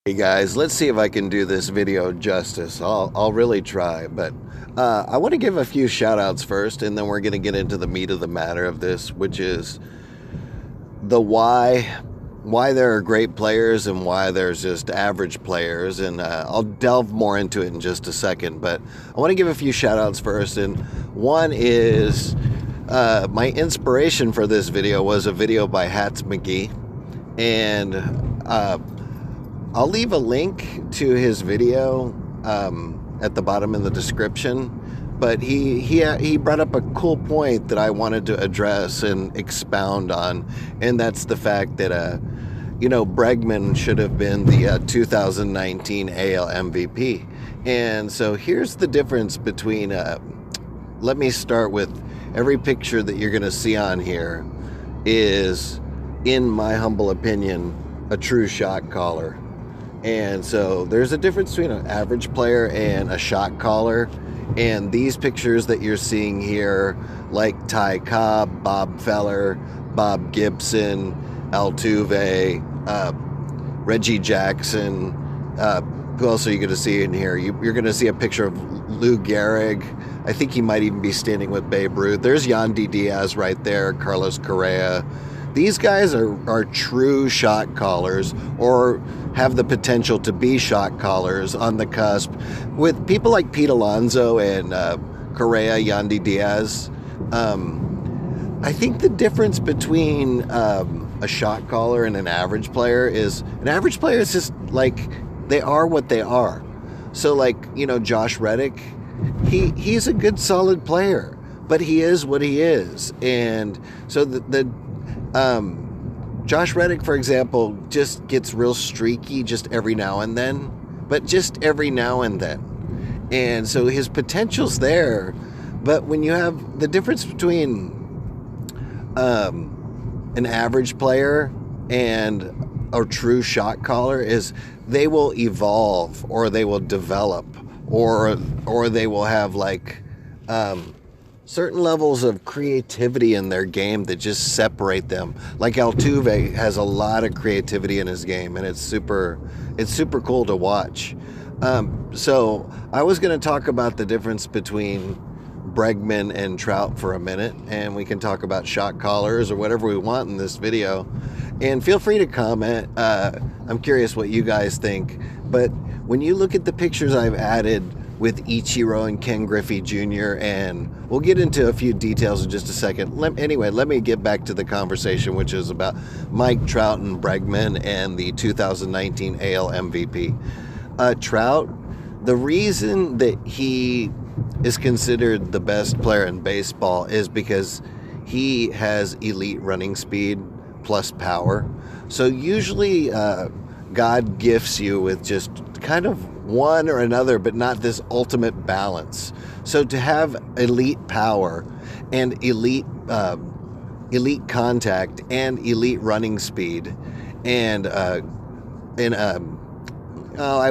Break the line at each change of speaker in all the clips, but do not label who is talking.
Hey guys, let's see if I can do this video justice. I'll really try, but I want to give a few shout outs first, and then we're going to get into the meat of the matter of this, which is the why there are great players and why there's just average players, and I'll delve more into it in just a second. But I want to give a few shout outs first, and one is my inspiration for this video was a video by Hats McGee, and I'll leave a link to his video at the bottom in the description. But he brought up a cool point that I wanted to address and expound on, and that's the fact that Bregman should have been the 2019 AL MVP. And so here's the difference between. Let me start with every picture that you're going to see on here is, in my humble opinion, a true shot caller. And so there's a difference between an average player and a shot caller. And these pictures that you're seeing here, like Ty Cobb, Bob Feller, Bob Gibson, Altuve, Reggie Jackson, who else are you going to see in here? You're going to see a picture of Lou Gehrig. I think he might even be standing with Babe Ruth. There's Yandy Diaz right there, Carlos Correa. These guys are true shot callers, or have the potential to be shot callers on the cusp. With people like Pete Alonso and Correa, Yandy Diaz, I think the difference between a shot caller and an average player is just like, they are what they are. So like, Josh Reddick, he's a good solid player, but he is what he is. And so Josh Reddick, for example, just gets real streaky just every now and then, but just every now and then. And so his potential's there, but when you have the difference between an average player and a true shot caller is they will evolve, or they will develop, or they will have like certain levels of creativity in their game that just separate them. Like Altuve has a lot of creativity in his game, and it's super cool to watch. So I was going to talk about the difference between Bregman and Trout for a minute, and we can talk about shot callers or whatever we want in this video. And feel free to comment. I'm curious what you guys think. But when you look at the pictures I've added with Ichiro and Ken Griffey Jr., and we'll get into a few details in just a second. Let me get back to the conversation, which is about Mike Trout and Bregman and the 2019 AL MVP. Trout, the reason that he is considered the best player in baseball is because he has elite running speed plus power. So usually God gifts you with just kind of one or another, but not this ultimate balance. So to have elite power and elite contact and elite running speed and I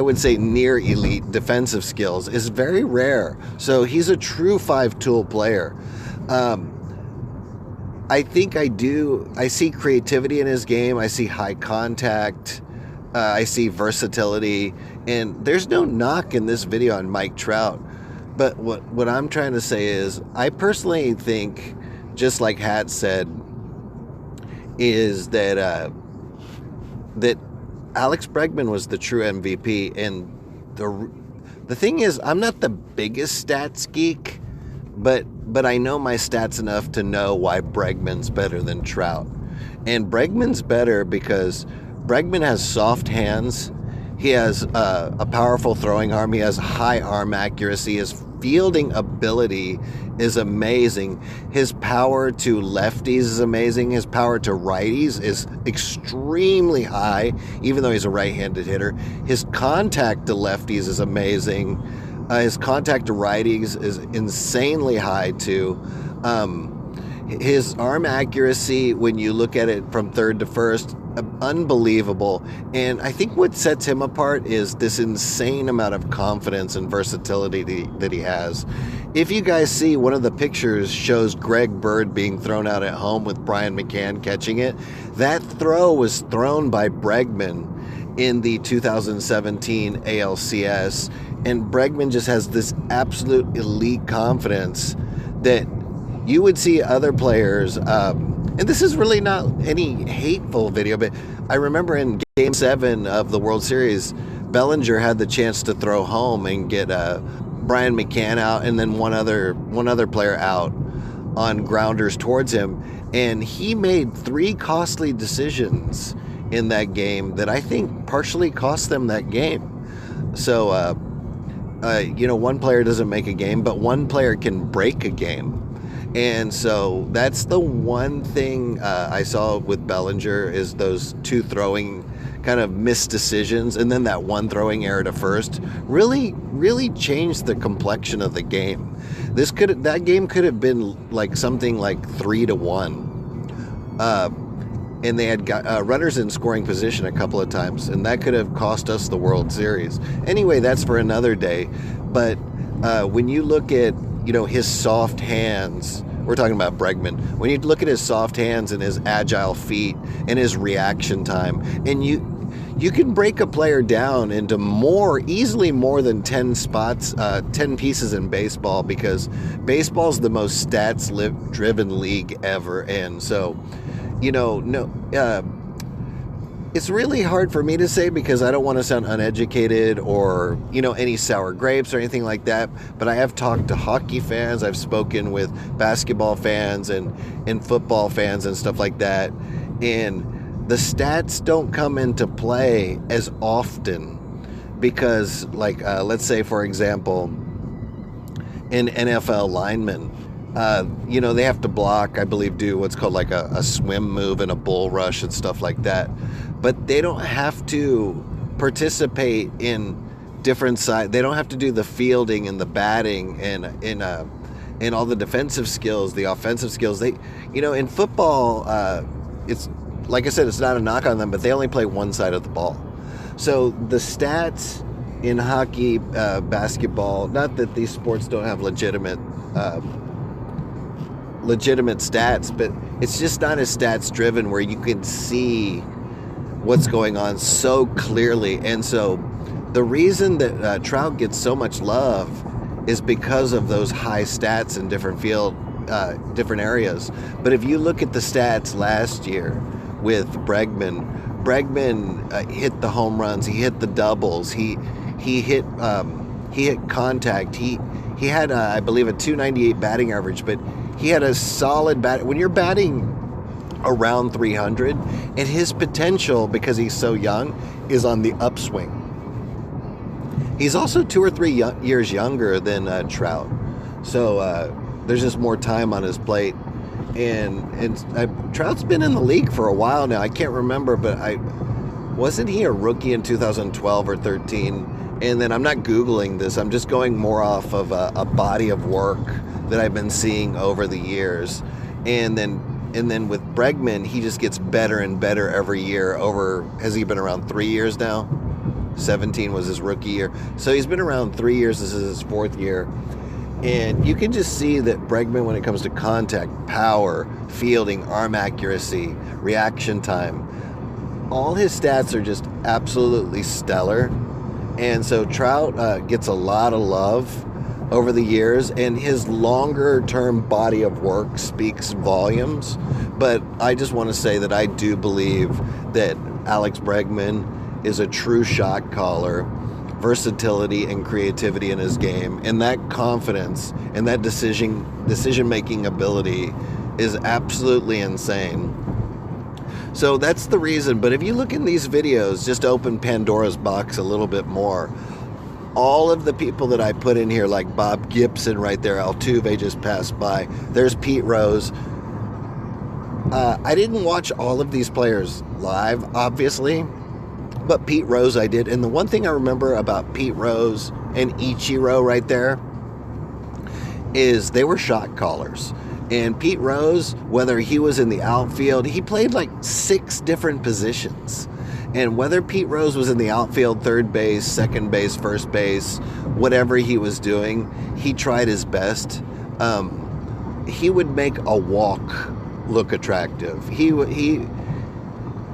would say near elite defensive skills is very rare. So he's a true five-tool player. I think I see creativity in his game. I see high contact. I see versatility, and there's no knock in this video on Mike Trout. But what I'm trying to say is, I personally think, just like Hat said, is that that Alex Bregman was the true MVP. And the thing is, I'm not the biggest stats geek, but I know my stats enough to know why Bregman's better than Trout. And Bregman's better because Bregman has soft hands. He has a powerful throwing arm. He has high arm accuracy. His fielding ability is amazing. His power to lefties is amazing. His power to righties is extremely high, even though he's a right-handed hitter. His contact to lefties is amazing. His contact to righties is insanely high, too. His arm accuracy, when you look at it from third to first, unbelievable. And I think what sets him apart is this insane amount of confidence and versatility that he has. If you guys see, one of the pictures shows Greg Bird being thrown out at home with Brian McCann catching it. That throw was thrown by Bregman. in the 2017 ALCS, and Bregman just has this absolute elite confidence that you would see other players, and this is really not any hateful video, but I remember in Game 7 of the World Series, Bellinger had the chance to throw home and get Brian McCann out and then one other player out on grounders towards him, and he made 3 costly decisions in that game that I think partially cost them that game. So, one player doesn't make a game, but one player can break a game. And so that's the one thing I saw with Bellinger is those 2 throwing kind of missed decisions, and then that 1 throwing error to first really changed the complexion of the game. That game could have been like something like 3-1. And they had got runners in scoring position a couple of times, and that could have cost us the World Series. Anyway, that's for another day. But when you look at his soft hands, we're talking about Bregman. When you look at his soft hands and his agile feet and his reaction time, and you can break a player down into easily more than 10 spots, 10 pieces in baseball, because baseball's the most stats-driven league ever, and so. It's really hard for me to say because I don't want to sound uneducated or, any sour grapes or anything like that. But I have talked to hockey fans. I've spoken with basketball fans and football fans and stuff like that. And the stats don't come into play as often because, let's say, for example, an NFL lineman, they have to block, I believe, do what's called like a swim move and a bull rush and stuff like that. But they don't have to participate in different sides. They don't have to do the fielding and the batting and all the defensive skills, the offensive skills. In football, it's like I said, it's not a knock on them, but they only play one side of the ball. So the stats in hockey, basketball, not that these sports don't have legitimate stats, but it's just not as stats driven where you can see what's going on so clearly. And so the reason that Trout gets so much love is because of those high stats in different different areas. But if you look at the stats last year with Bregman hit the home runs, he hit the doubles, he hit contact, he had I believe a 298 batting average, but he had a solid bat. When you're batting around 300, and his potential, because he's so young, is on the upswing. He's also 2 or 3 years younger than Trout, so there's just more time on his plate. And Trout's been in the league for a while now. I can't remember, but wasn't he a rookie in 2012 or 13? And then I'm not Googling this. I'm just going more off of a body of work that I've been seeing over the years. And then with Bregman, he just gets better and better every year. Has he been around 3 years now? 17 was his rookie year. So he's been around 3 years. This is his 4th year. And you can just see that Bregman, when it comes to contact, power, fielding, arm accuracy, reaction time, all his stats are just absolutely stellar. And so Trout gets a lot of love over the years, and his longer term body of work speaks volumes. But I just want to say that I do believe that Alex Bregman is a true shot caller, versatility and creativity in his game, and that confidence and that decision making ability is absolutely insane. So that's the reason. But if you look in these videos, just open Pandora's box a little bit more, all of the people that I put in here, like Bob Gibson right there, Altuve just passed by, there's Pete Rose. I didn't watch all of these players live, obviously, but Pete Rose I did. And the one thing I remember about Pete Rose and Ichiro right there is they were shot callers. And Pete Rose, whether he was in the outfield, he played like 6 different positions. And whether Pete Rose was in the outfield, third base, second base, first base, whatever he was doing, he tried his best. He would make a walk look attractive.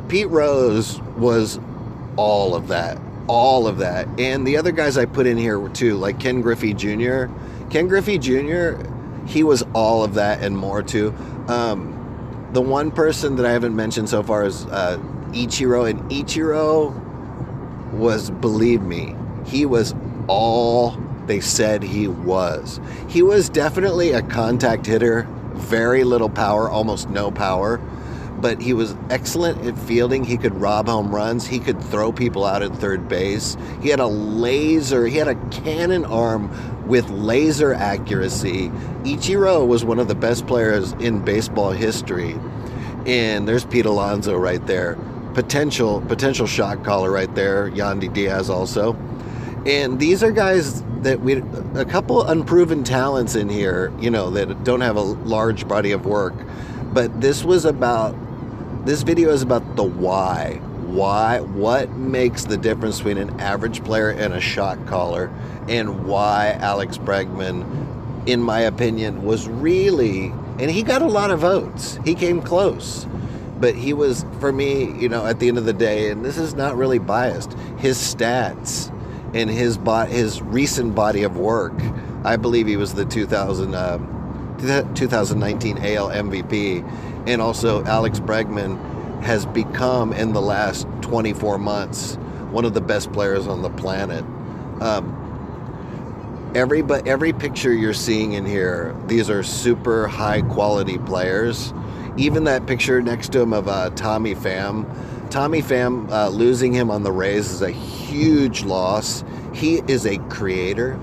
Pete Rose was all of that. All of that. And the other guys I put in here too, like Ken Griffey Jr. Ken Griffey Jr., he was all of that and more too. The one person that I haven't mentioned so far is Ichiro. And Ichiro was, believe me, he was all they said he was. He was definitely a contact hitter, very little power, almost no power. But he was excellent at fielding. He could rob home runs. He could throw people out at third base. He had a cannon arm with laser accuracy. Ichiro was one of the best players in baseball history. And there's Pete Alonso right there. Potential shot caller right there. Yandy Diaz also. And these are guys that a couple unproven talents in here, that don't have a large body of work. But this video is about the why. Why? What makes the difference between an average player and a shot caller, and why Alex Bregman, in my opinion, was really, and he got a lot of votes. He came close. But he was, for me, at the end of the day, and this is not really biased, his stats and his recent body of work, I believe he was the 2019 AL MVP. And also Alex Bregman has become, in the last 24 months, one of the best players on the planet. Every picture you're seeing in here, these are super high quality players. Even that picture next to him of Tommy Pham. Tommy Pham, losing him on the Rays is a huge loss. He is a creator.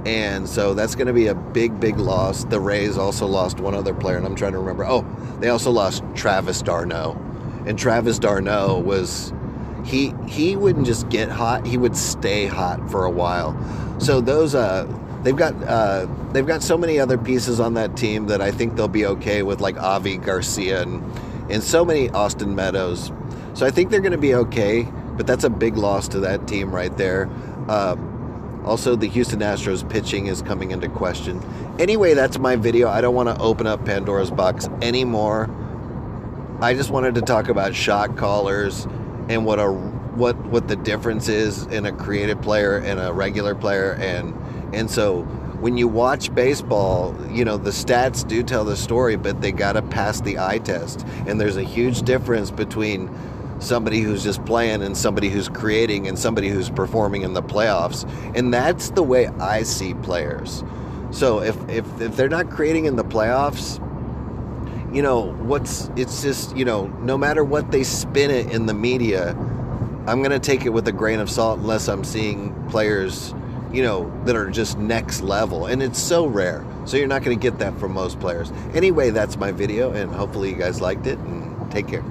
And so that's going to be a big, big loss. The Rays also lost one other player, and I'm trying to remember. Oh, they also lost Travis d'Arnaud. And Travis d'Arnaud was, he wouldn't just get hot, he would stay hot for a while. So those, they've got so many other pieces on that team that I think they'll be okay with, like Avi Garcia and so many Austin Meadows. So I think they're going to be okay, but that's a big loss to that team right there. Also, the Houston Astros pitching is coming into question. Anyway, that's my video. I don't want to open up Pandora's box anymore. I just wanted to talk about shot callers and what the difference is in a creative player and a regular player. And so when you watch baseball, the stats do tell the story, but they got to pass the eye test. And there's a huge difference between somebody who's just playing and somebody who's creating and somebody who's performing in the playoffs. And that's the way I see players. So if they're not creating in the playoffs, it's just, no matter what they spin it in the media, I'm going to take it with a grain of salt unless I'm seeing players, that are just next level. And it's so rare. So you're not going to get that from most players. Anyway, that's my video, and hopefully you guys liked it, and take care.